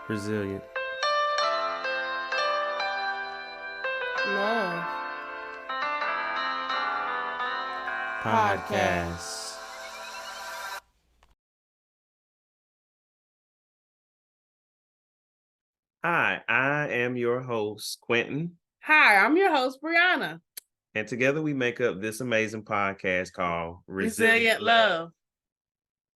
Resilient Love podcast. Podcast. Hi, I am your host, Quentin, Hi, I'm your host, Brianna. and together we make up this amazing podcast called Resilient Resilient Love. Love.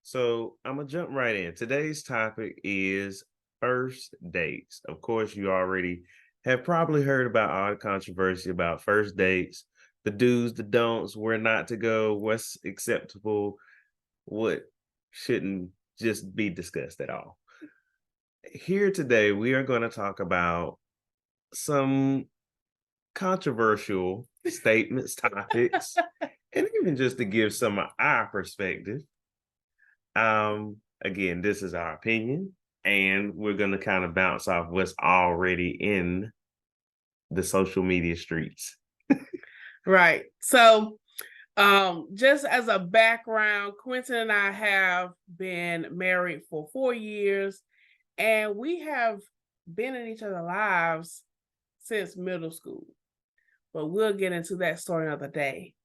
So I'm going to jump right in. Today's topic is first dates. Of course, you already have probably heard about all the controversy about first dates, the do's, the don'ts, where not to go, what's acceptable, what shouldn't just be discussed at all. Here today, we are going to talk about some controversial statements, topics, and even just to give some of our perspective. Again, this is our opinion, and we're going to kind of bounce off what's already in the social media streets. Right. So, just as a background, Quentin and I have been married for 4 years, and we have been in each other's lives since middle school. But we'll get into that story another day.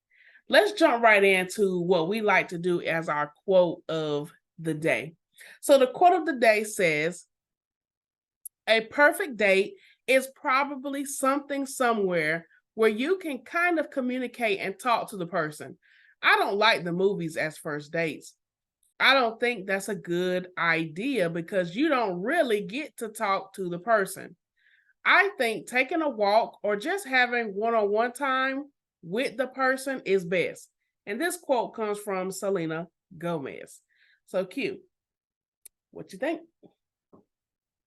Let's jump right into what we like to do as our quote of the day. So the quote of the day says, "A perfect date is probably something somewhere where you can kind of communicate and talk to the person. I don't like the movies as first dates. I don't think that's a good idea because you don't really get to talk to the person. I think taking a walk or just having one-on-one time with the person is best." And this quote comes from Selena Gomez. So Q, what you think?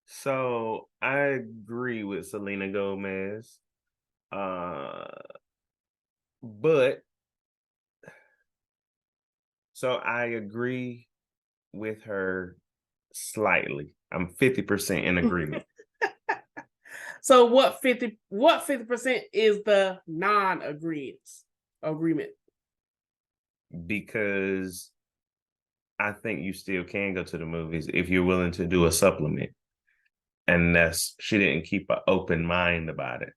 So I agree with Selena Gomez, uh, but so I agree with her slightly. I'm 50% in agreement. So what 50% is the agreement? Because I think you still can go to the movies if you're willing to do a supplement. And she didn't keep an open mind about it.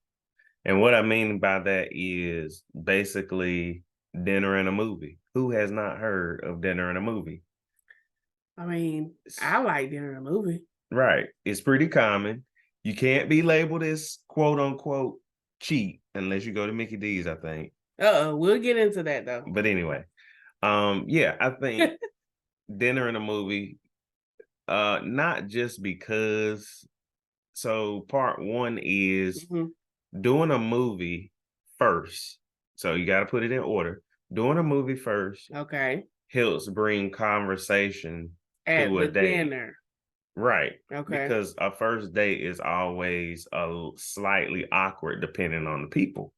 And what I mean by that is basically dinner and a movie. Who has not heard of dinner and a movie? I mean, I like dinner and a movie. Right. It's pretty common. You can't be labeled as quote unquote cheap unless you go to Mickey D's, I think. We'll get into that though. But anyway, yeah, I think dinner and a movie, not just because. So part one is doing a movie first. So you got to put it in order. Doing a movie first, okay, helps bring conversation at to the a date. dinner. Right. Okay. Because a first date is always a slightly awkward depending on the people.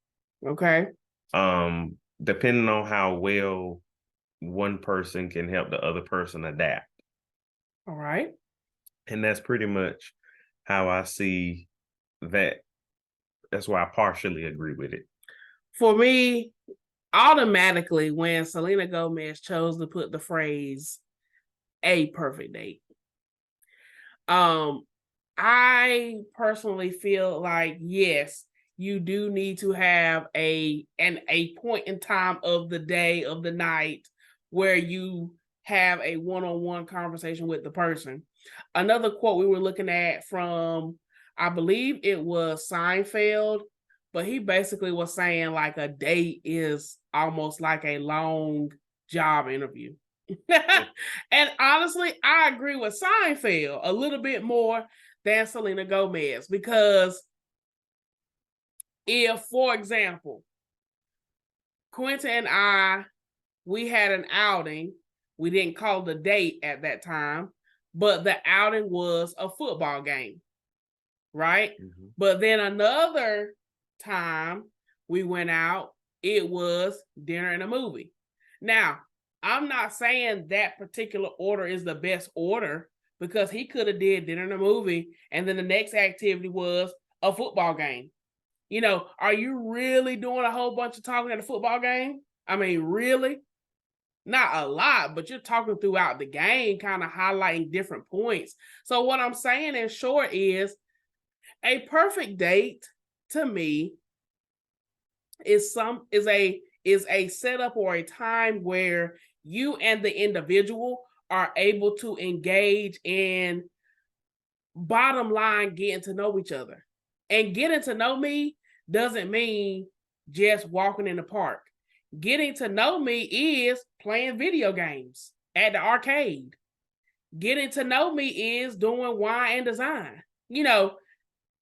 Okay. Depending on how well one person can help the other person adapt. All right. And that's pretty much how I see that. That's why I partially agree with it. For me, automatically when Selena Gomez chose to put the phrase "a perfect date," I personally feel like yes, you do need to have a point in time of the day, of the night, where you have a one-on-one conversation with the person. Another quote we were looking at from, I believe it was Seinfeld, but he basically was saying like a date is almost like a long job interview. And honestly, I agree with Seinfeld a little bit more than Selena Gomez, because if, for example, Quinta and I, we had an outing, we didn't call it a date at that time, but the outing was a football game, right? Mm-hmm. But then another time we went out, it was dinner and a movie. Now, I'm not saying that particular order is the best order, because he could have did dinner and a movie, and then the next activity was a football game. You know, are you really doing a whole bunch of talking at a football game? I mean, really? not a lot, but you're talking throughout the game, kind of highlighting different points. So what I'm saying in short is a perfect date to me is a setup or a time where you and the individual are able to engage in bottom line getting to know each other. And getting to know me doesn't mean just walking in the park. Getting to know me is playing video games at the arcade. Getting to know me is doing wine and design. You know,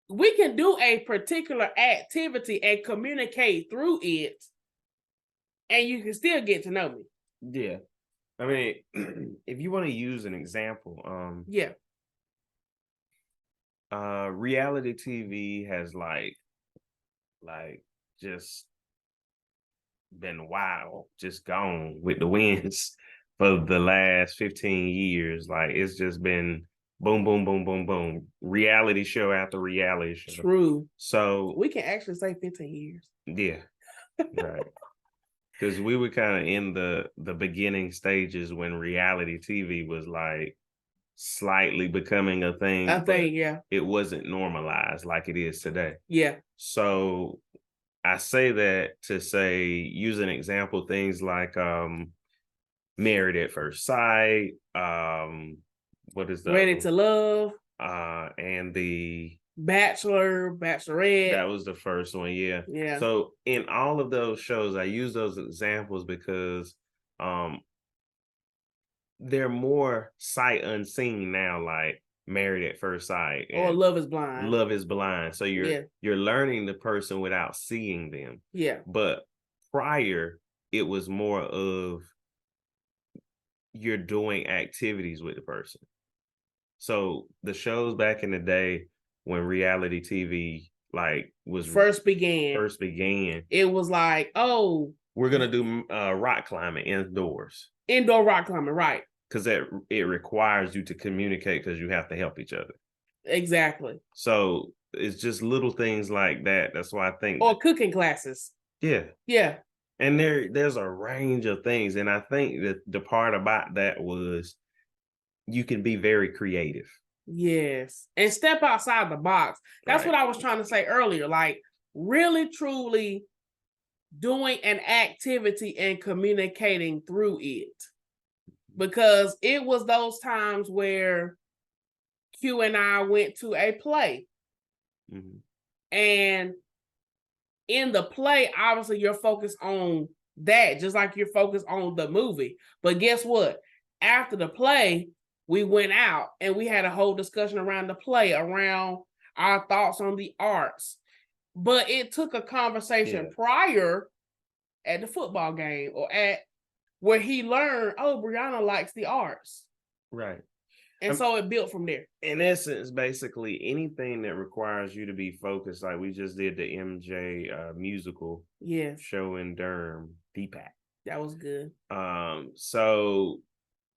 we can do a particular activity and communicate through it, and you can still get to know me. Yeah. I mean, if you want to use an example, Yeah. reality TV has like just been wild, just gone with the winds for the last 15 years. Like it's just been boom, boom, boom, boom, boom. Reality show after reality show. True. So We can actually say 15 years. yeah, right. Because we were kind of in the beginning stages when reality TV was like slightly becoming a thing. I think, yeah. It wasn't normalized like it is today. Yeah. So I say that to say, use an example, things like Married at First Sight, what is the Ready to Love, and the Bachelor, Bachelorette. that was the first one, yeah. Yeah. So in all of those shows, I use those examples because they're more sight unseen now, like Married at First Sight Or Love is Blind. Love is Blind. So you're learning the person without seeing them. Yeah. But prior, it was more of you're doing activities with the person. So the shows back in the day when reality TV like was first began, it was like, oh, we're gonna do rock climbing indoors. Indoor rock climbing, right? Because it requires you to communicate because you have to help each other. Exactly. So it's just little things like that. That's why I think or cooking classes. Yeah. Yeah. And there's a range of things. And I think that the part about that was you can be very creative. Yes. And step outside the box. That's what I was trying to say earlier. Like really, truly doing an activity and communicating through it. Because it was those times where Q and I went to a play. Mm-hmm. And in the play, obviously you're focused on that, just like you're focused on the movie. But guess what? After the play, we went out and we had a whole discussion around the play, around our thoughts on the arts. But it took a conversation prior at the football game or at where he learned, oh, Brianna likes the arts. Right. And so it built from there. In essence, basically anything that requires you to be focused, like we just did the MJ musical show in Durham, DPAC. That was good. So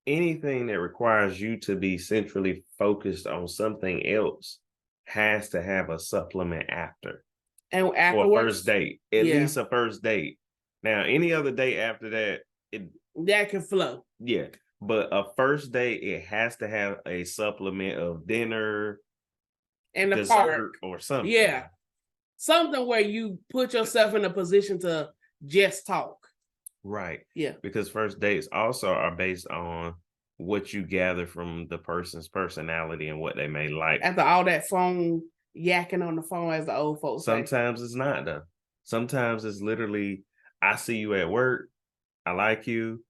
anything that requires you to be centrally focused on something else has to have a supplement after. And afterwards, or a first date, at least a first date. Now, any other date after that, that can flow. Yeah. But a first date, it has to have a supplement of dinner and the park or something. Yeah. Something where you put yourself in a position to just talk. Right. Yeah. Because first dates also are based on what you gather from the person's personality and what they may like. After all that phone yakking on the phone, as the old folks say. Sometimes it's not though. Sometimes it's literally, I see you at work. I like you.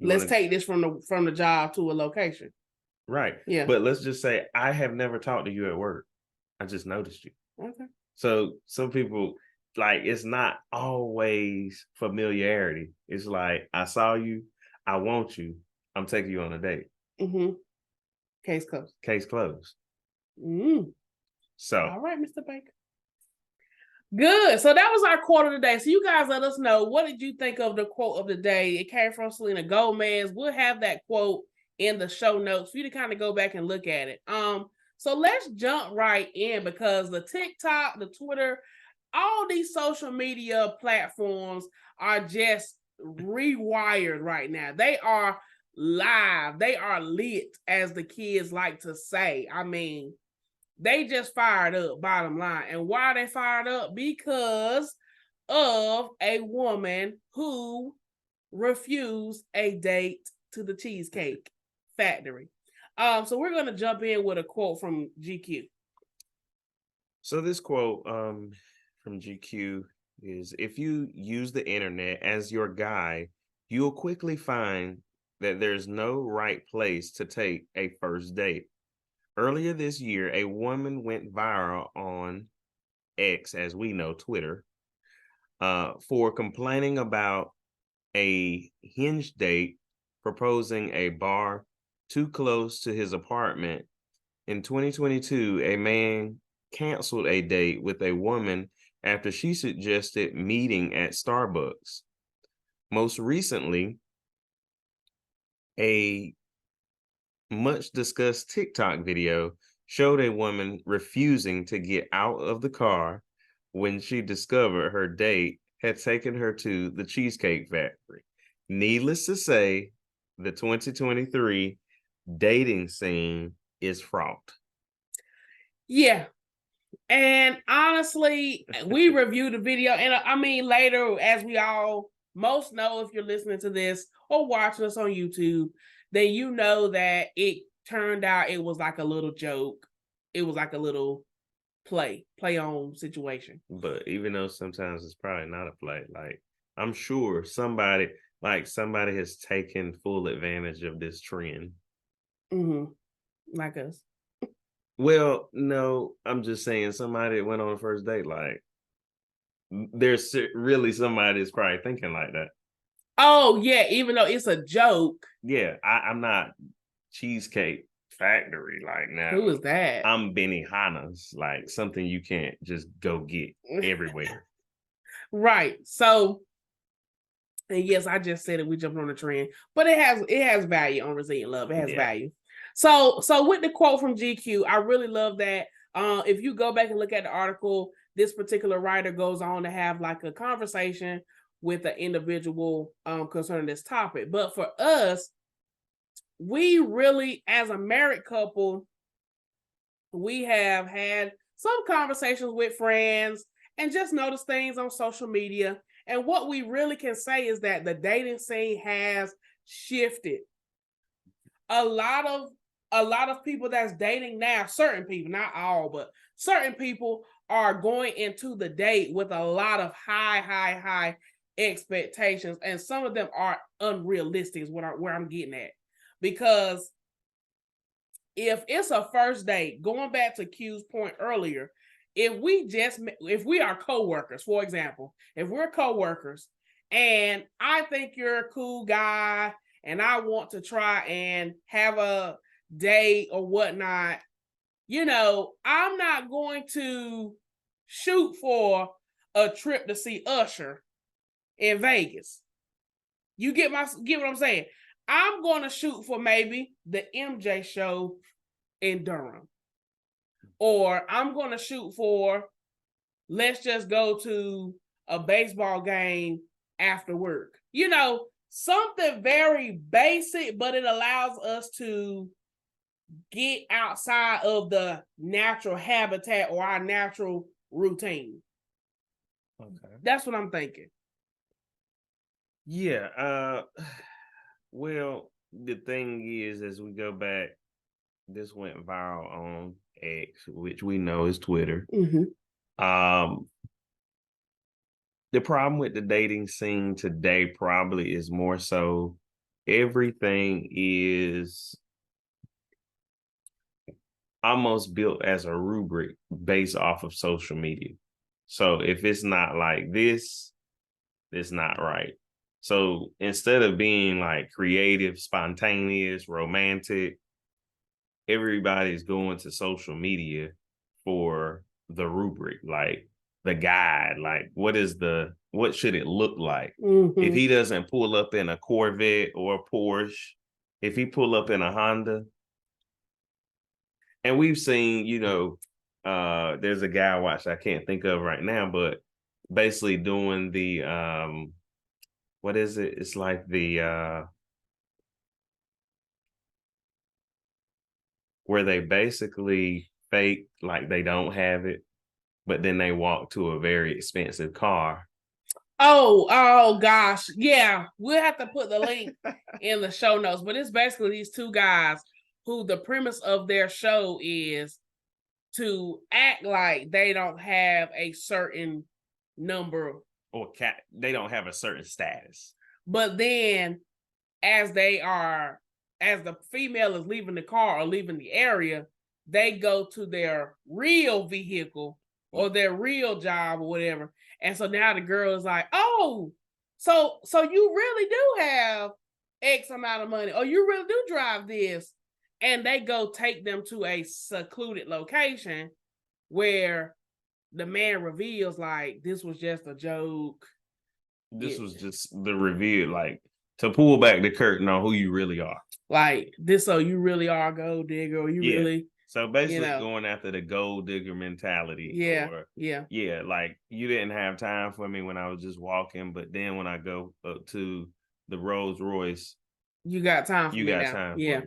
Let's take this from the job to a location. Right. Yeah. But let's just say I have never talked to you at work. I just noticed you. Okay. So some people, like, it's not always familiarity. It's like, I saw you, I want you, I'm taking you on a date. Mm-hmm. Case closed. Case closed. Mm. So. All right, Mr. Baker. Good. So that was our quote of the day. So you guys let us know, what did you think of the quote of the day? It came from Selena Gomez. We'll have that quote in the show notes for you to kind of go back and look at it. So let's jump right in, because the TikTok, the Twitter, all these social media platforms are just rewired right now. They are live. They are lit, as the kids like to say. I mean, they just fired up, bottom line. And why are they fired up? Because of a woman who refused a date to the Cheesecake Factory. So we're going to jump in with a quote from GQ. So this quote from GQ is, if you use the internet as your guide, you'll quickly find that there's no right place to take a first date. Earlier this year, a woman went viral on X, as we know, Twitter, for complaining about a Hinge date proposing a bar too close to his apartment. In 2022, a man canceled a date with a woman after she suggested meeting at Starbucks. Most recently, a much discussed TikTok video showed a woman refusing to get out of the car when she discovered her date had taken her to the Cheesecake Factory. Needless to say, the 2023 dating scene is fraught. Yeah. And honestly, we reviewed the video. And I mean, later, as we all most know, if you're listening to this or watching us on YouTube, then you know that it turned out it was like a little joke. It was like a little play on situation. But even though sometimes it's probably not a play, like I'm sure somebody has taken full advantage of this trend. Mm-hmm. Like us. Well, no, I'm just saying somebody went on a first date. Like, there's really somebody that's probably thinking like that. Oh yeah, even though it's a joke. Yeah, I'm not Cheesecake Factory. Like, now, who is that? I'm Benihana's. Like, something you can't just go get everywhere. Right. So, and yes, I just said it. We jumped on the trend, but it has value on Resilient Love. It has value. So with the quote from GQ, I really love that. If you go back and look at the article, this particular writer goes on to have like a conversation with an individual concerning this topic. But for us, we really, as a married couple, we have had some conversations with friends and just noticed things on social media. And what we really can say is that the dating scene has shifted. A lot of people that's dating now, certain people, not all, but certain people are going into the date with a lot of high expectations, and some of them are unrealistic is where I'm getting at. Because if it's a first date, going back to Q's point earlier, if we are coworkers, for example, if we're coworkers and I think you're a cool guy and I want to try and have a date or whatnot, I'm not going to shoot for a trip to see Usher in Vegas. You get what I'm saying? I'm going to shoot for maybe the MJ show in Durham. Or I'm going to shoot for, let's just go to a baseball game after work. Something very basic, but it allows us to get outside of the natural habitat or our natural routine. Okay. That's what I'm thinking. Yeah. Well, the thing is, as we go back, this went viral on X, which we know is Twitter. Mm-hmm. The problem with the dating scene today probably is more so everything is almost built as a rubric based off of social media. So if it's not like this, it's not right. So instead of being like creative, spontaneous, romantic, everybody's going to social media for the rubric, like the guide, like what should it look like? Mm-hmm. If he doesn't pull up in a Corvette or a Porsche, if he pull up in a Honda, and we've seen, there's a guy I can't think of right now, but basically doing the what is it? It's like the where they basically fake like they don't have it, but then they walk to a very expensive car. Oh gosh. Yeah. We'll have to put the link in the show notes. But it's basically these two guys who the premise of their show is to act like they don't have a certain number, Or they don't have a certain status. but then as the female is leaving the car or leaving the area, they go to their real vehicle or their real job or whatever. And so now the girl is like, oh, so you really do have X amount of money, or you really do drive this. And they go take them to a secluded location where the man reveals like this was just a joke. This was just the reveal, like to pull back the curtain on who you really are. Like this, so you really are a gold digger, or you really. So basically, going after the gold digger mentality. Yeah, yeah. Like you didn't have time for me when I was just walking, but then when I go up to the Rolls Royce, you got time for me now. Time. Yeah,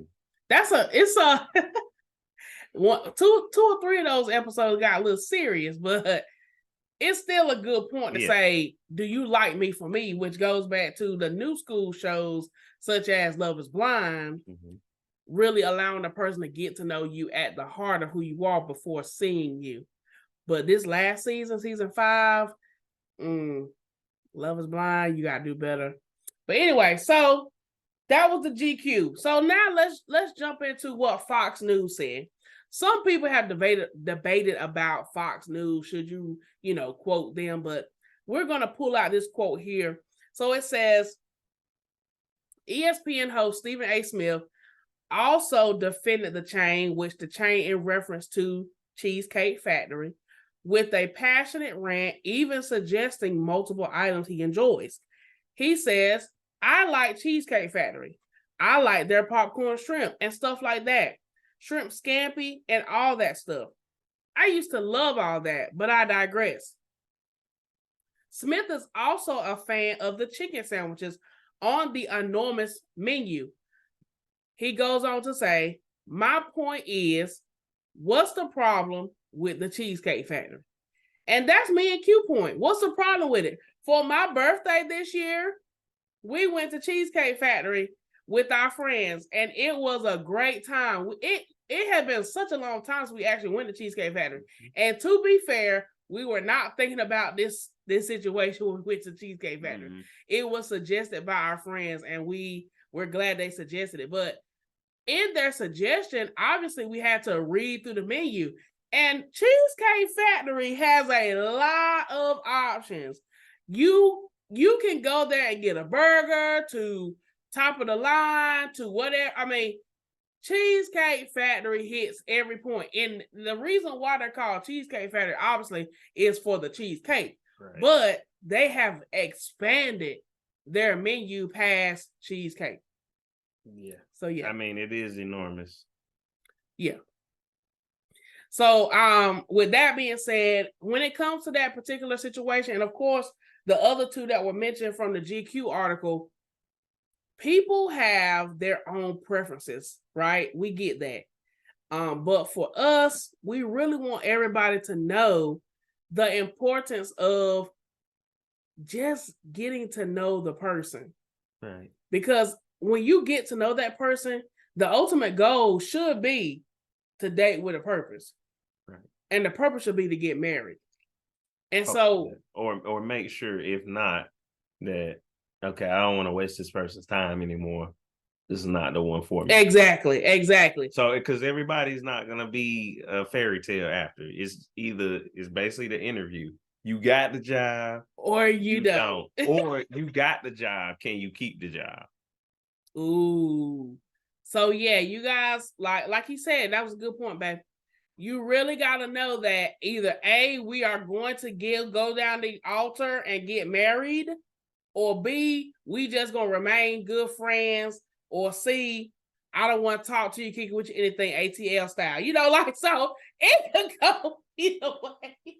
it's a two or three of those episodes got a little serious, but it's still a good point to say, do you like me for me? Which goes back to the new school shows such as Love is Blind, really allowing the person to get to know you at the heart of who you are before seeing you. But this last season, season 5, Love is Blind, you gotta do better. But anyway, so that was the GQ. So now let's jump into what Fox News said. Some people have debated about Fox News. Should you, quote them? But we're going to pull out this quote here. So it says, ESPN host Stephen A. Smith also defended the chain, which the chain in reference to Cheesecake Factory, with a passionate rant, even suggesting multiple items he enjoys. He says, I like Cheesecake Factory. I like their popcorn shrimp and stuff like that. Shrimp scampi and all that stuff. I used to love all that, but I digress. Smith is also a fan of the chicken sandwiches on the enormous menu. He goes on to say, my point is, what's the problem with the Cheesecake Factory? And that's me and Q point. What's the problem with it? For my birthday this year, we went to Cheesecake Factory with our friends, and it was a great time. It had been such a long time since we actually went to Cheesecake Factory. And to be fair, we were not thinking about this situation when we went to Cheesecake Factory. It was suggested by our friends, and we're glad they suggested it. But in their suggestion, obviously we had to read through the menu. And Cheesecake Factory has a lot of options. You can go there and get a burger to top of the line to whatever. I mean, Cheesecake Factory hits every point. And the reason why they're called Cheesecake Factory, obviously, is for the cheesecake. Right. But they have expanded their menu past cheesecake. Yeah. So, yeah. I mean, it is enormous. Yeah. So, with that being said, when it comes to that particular situation, and of course, the other two that were mentioned from the GQ article, people have their own preferences, right? We get that. But for us, we really want everybody to know the importance of just getting to know the person. Right. Because when you get to know that person, the ultimate goal should be to date with a purpose. Right. And the purpose should be to get married. And so or make sure, if not, that okay, I don't want to waste this person's time anymore. This is not the one for me. Exactly. So because everybody's not gonna be a fairy tale after. It's basically the interview. You got the job, or you don't. Or you got the job. Can you keep the job? Ooh. So yeah, you guys, like he said, that was a good point, babe. You really got to know that either A, we are going to go down the altar and get married, or B, we just going to remain good friends, or C, I don't want to talk to you, kick with you, anything ATL style. So it could go either way.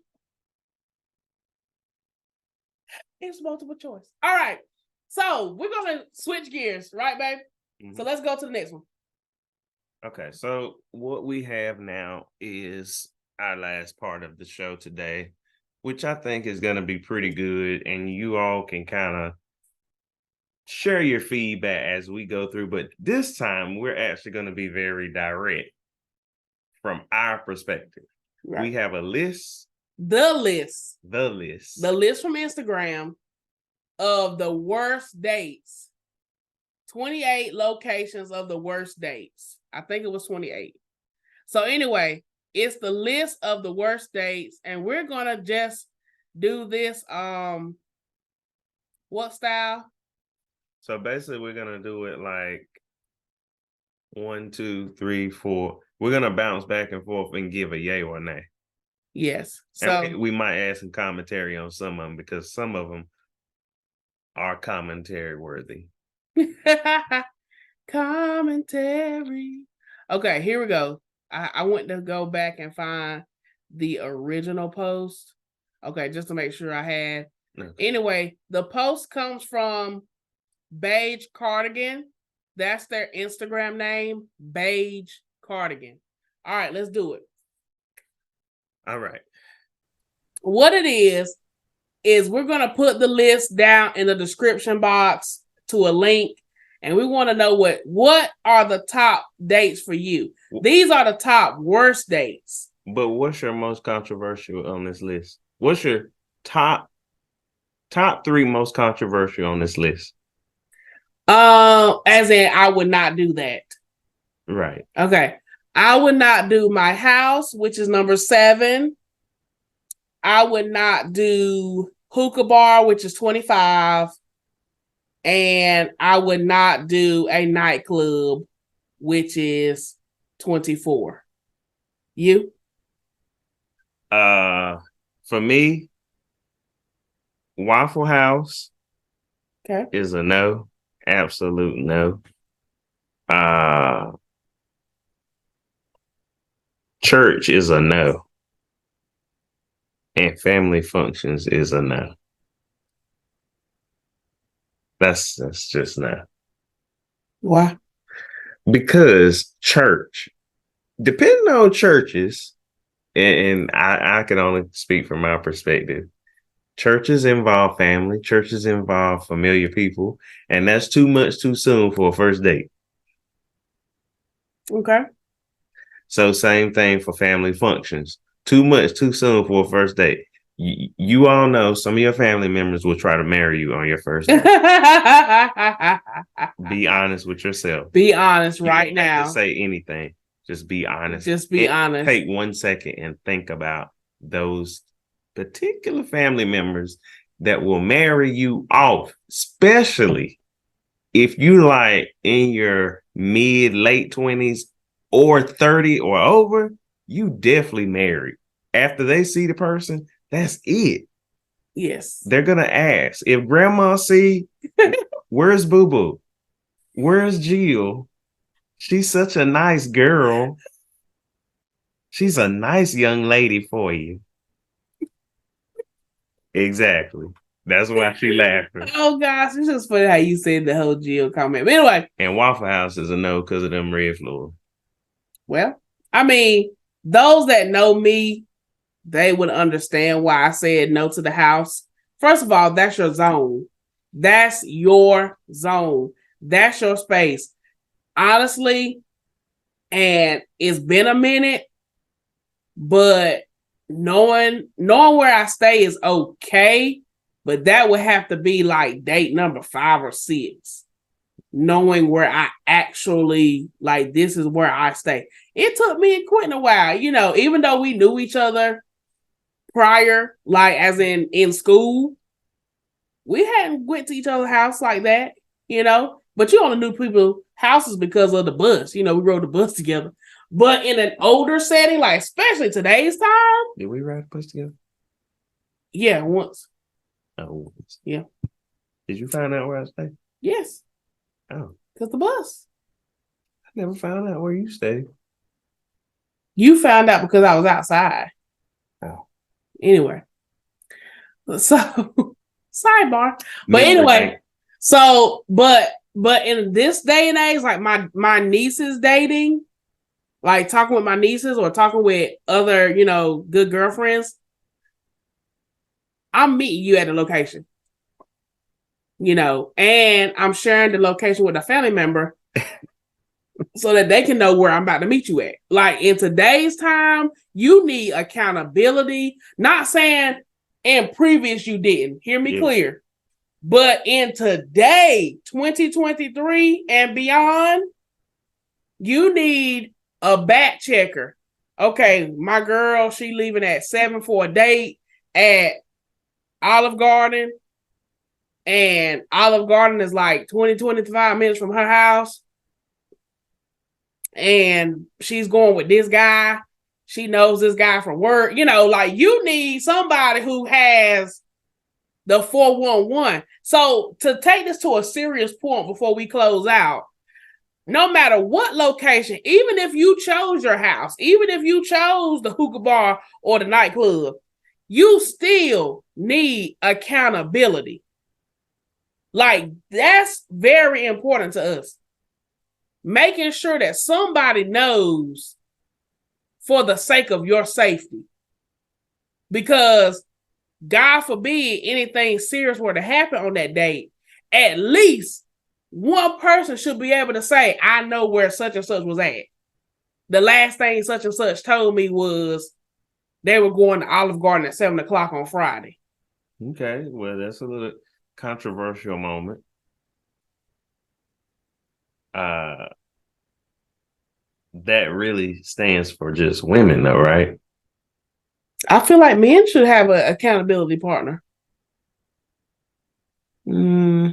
It's multiple choice. All right. So we're gonna switch gears, right, babe? Mm-hmm. So let's go to the next one. Okay, so what we have now is our last part of the show today, which I think is going to be pretty good, and you all can kind of share your feedback as we go through. But this time, we're actually going to be very direct from our perspective. Right. We have a list. The list from Instagram of the worst dates. 28 locations of the worst dates. I think it was 28. So anyway, it's the list of the worst dates, and we're gonna just do this. What style? So basically, we're gonna do it like 1, 2, 3, 4. We're gonna bounce back and forth and give a yay or nay. Yes. So and we might add some commentary on some of them because some of them are commentary worthy. Commentary. Okay, here we go. I went to go back and find the original post. Okay, just to make sure I had. Okay. Anyway, the post comes from Beige Cardigan. That's their Instagram name, Beige Cardigan. All right, let's do it. All right. What it is we're going to put the list down in the description box to a link. And we want to know what are the top dates for you. These are the top worst dates. But what's your most controversial on this list? What's your top 3 most controversial on this list? As in, I would not do that. Right. Okay. I would not do my house, which is number 7. I would not do hookah bar, which is 25. And I would not do a nightclub, which is 24. You? For me, Waffle House is a no. Absolute no. Church is a no. And family functions is a no. That's just no. Why? Because church, depending on churches, and I can only speak from my perspective, churches involve family, churches involve familiar people, and that's too much too soon for a first date. Okay. So same thing for family functions. Too much too soon for a first date. You all know some of your family members will try to marry you on your first date. Be honest with yourself. Be honest right now. You don't have to say anything. Just be honest. Just be honest. Take 1 second and think about those particular family members that will marry you off, especially if you like in your late 20s or 30 or over, you definitely married. After they see the person, that's it. Yes. They're going to ask. If grandma see, where's Boo Boo? Where's Jill? She's such a nice girl. She's a nice young lady for you. Exactly. That's why she laughing. Oh gosh, it's just funny how you said the whole Jill comment. But anyway. And Waffle House is a no because of them red floors. Well, I mean, those that know me, they would understand why I said no to the house. First of all, that's your zone. That's your zone. That's your space. Honestly, and it's been a minute, but knowing where I stay is okay, but that would have to be like date number 5 or 6. Knowing where I actually, like, this is where I stay. It took me and Quentin a while, even though we knew each other prior, like as in school, we hadn't went to each other's house like that, but you only knew people houses because of the bus. We rode the bus together. But in an older setting, like especially today's time. Did we ride the bus together? Yeah, once. Oh, once. Yeah. Did you find out where I stay? Yes. Oh. Because the bus. I never found out where you stayed. You found out because I was outside. Oh. Anyway. So, sidebar. But anyway, So, but in this day and age, like my nieces dating, like talking with my nieces or talking with other, good girlfriends, I'm meeting you at a location, and I'm sharing the location with a family member so that they can know where I'm about to meet you at. Like in today's time, you need accountability. Not saying in previous you didn't. Hear me clear. But in today, 2023 and beyond, you need a back checker. Okay, my girl, she leaving at 7 for a date at Olive Garden. And Olive Garden is like 25 minutes from her house. And she's going with this guy. She knows this guy from work. Like you need somebody who has the 411. So to take this to a serious point before we close out, no matter what location, even if you chose your house, even if you chose the hookah bar or the nightclub, you still need accountability. Like that's very important to us. Making sure that somebody knows for the sake of your safety. Because God forbid anything serious were to happen on that date, at least one person should be able to say, I know where such and such was at. The last thing such and such told me was they were going to Olive Garden at 7 o'clock on Friday. Okay, well, that's a little controversial moment. That really stands for just women, though, right? I feel like men should have an accountability partner. I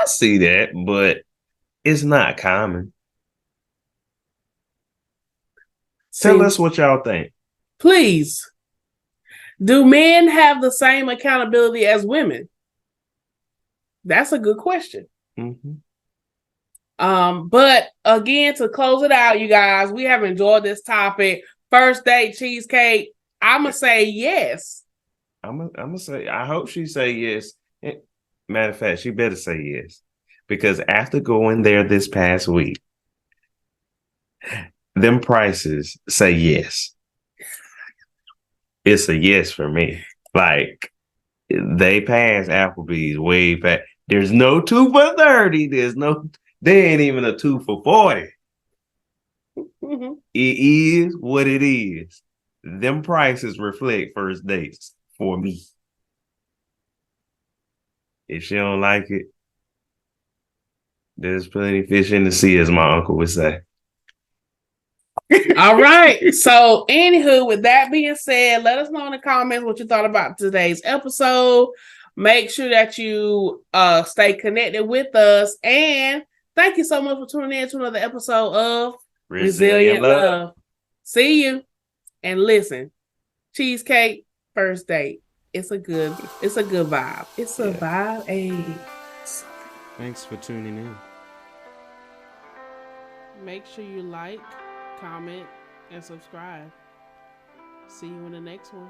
see that, but it's not common. Tell us what y'all think. Please. Do men have the same accountability as women? That's a good question. Mm-hmm. But again, to close it out, you guys, we have enjoyed this topic. First date cheesecake. I'ma say yes. I'm say. I hope she say yes. Matter of fact, she better say yes, because after going there this past week, them prices say yes. It's a yes for me. Like they pass Applebee's way back. There's no 2 for 30. There ain't even a 2 for 40. Mm-hmm. It is what it is. Them prices reflect first dates for me. If she don't like it, there's plenty of fish in the sea, as my uncle would say. All right. So, anywho, with that being said, let us know in the comments what you thought about today's episode. Make sure that you stay connected with us. And thank you so much for tuning in to another episode of Resilient Love. See you. And listen, cheesecake, first date. It's a good vibe. It's a vibe. Hey. Thanks for tuning in. Make sure you like, comment, and subscribe. See you in the next one.